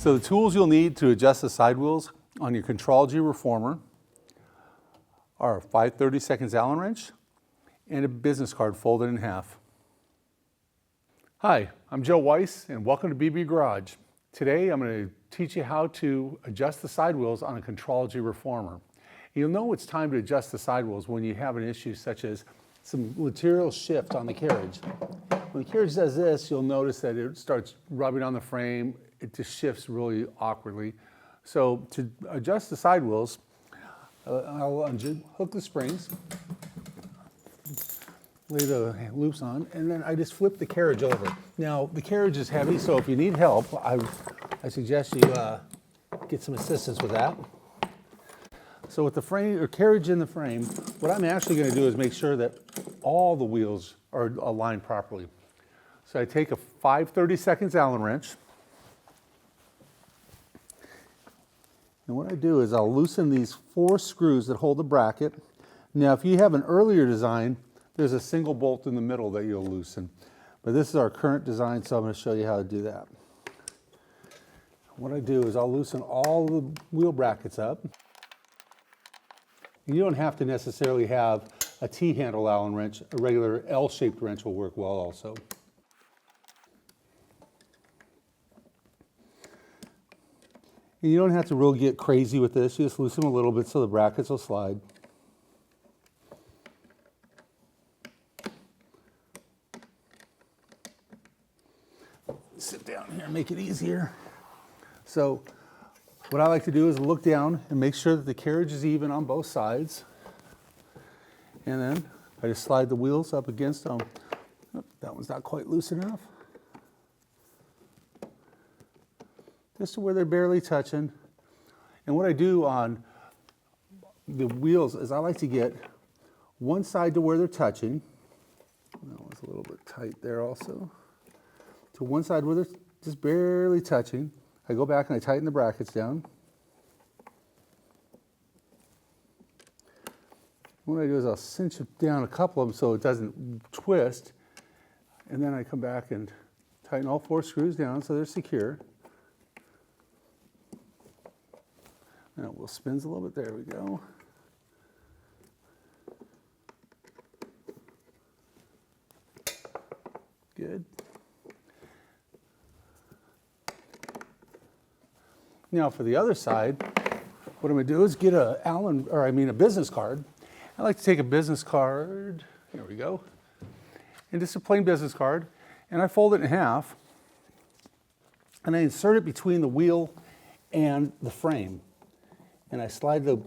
So the tools you'll need to adjust the side wheels on your Contrology reformer are a 5/32 Allen wrench and a business card folded in half. Hi, I'm Joe Weiss and welcome to BB Garage. Today I'm going to teach you how to adjust the side wheels on a Contrology reformer. You'll know it's time to adjust the side wheels when you have an issue such as some material shift on the carriage. When the carriage does this, you'll notice that it starts rubbing on the frame. It just shifts really awkwardly. So to adjust the side wheels, I'll unhook the springs, lay the loops on, and then I just flip the carriage over. Now, the carriage is heavy, so if you need help, I suggest you get some assistance with that. So with the frame or carriage in the frame, what I'm actually going to do is make sure that all the wheels are aligned properly. So I take a 5/32 Allen wrench, and what I do is I'll loosen these 4 screws that hold the bracket. Now, if you have an earlier design, there's a single bolt in the middle that you'll loosen. But this is our current design, so I'm going to show you how to do that. What I do is I'll loosen all the wheel brackets up. You don't have to necessarily have a T-handle Allen wrench. A regular L-shaped wrench will work well also. And you don't have to really get crazy with this. You just loosen them a little bit so the brackets will slide. Sit down here and make it easier. So what I like to do is look down and make sure that the carriage is even on both sides. And then I just slide the wheels up against them. Oh, that one's not quite loose enough. Just to where they're barely touching. And what I do on the wheels is I like to get one side to where they're touching. That one's a little bit tight there also. To one side where they're just barely touching. I go back and I tighten the brackets down. What I do is I'll cinch it down a couple of them so it doesn't twist. And then I come back and tighten all 4 screws down so they're secure. Now it will spins a little bit. There we go. Good. Now for the other side, what I'm going to do is get a business card. I like to take a business card. There we go. And just a plain business card, and I fold it in half, and I insert it between the wheel and the frame. And I slide the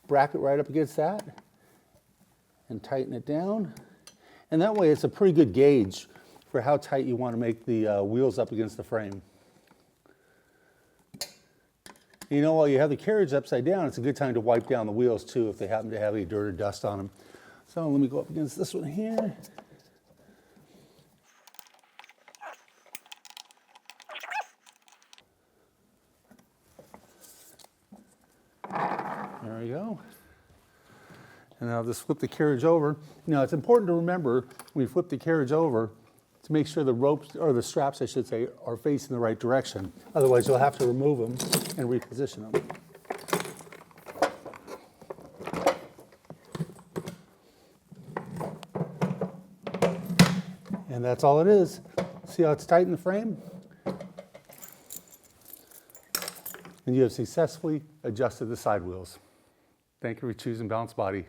bracket right up against that and tighten it down. And that way it's a pretty good gauge for how tight you want to make the wheels up against the frame. You know, while you have the carriage upside down, it's a good time to wipe down the wheels too if they happen to have any dirt or dust on them. So let me go up against this one here. There we go. And I'll just flip the carriage over. Now it's important to remember when you flip the carriage over to make sure the ropes, or the straps I should say, are facing the right direction. Otherwise you'll have to remove them and reposition them. And that's all it is. See how it's tight in the frame? And you have successfully adjusted the side wheels. Thank you for choosing Balanced Body.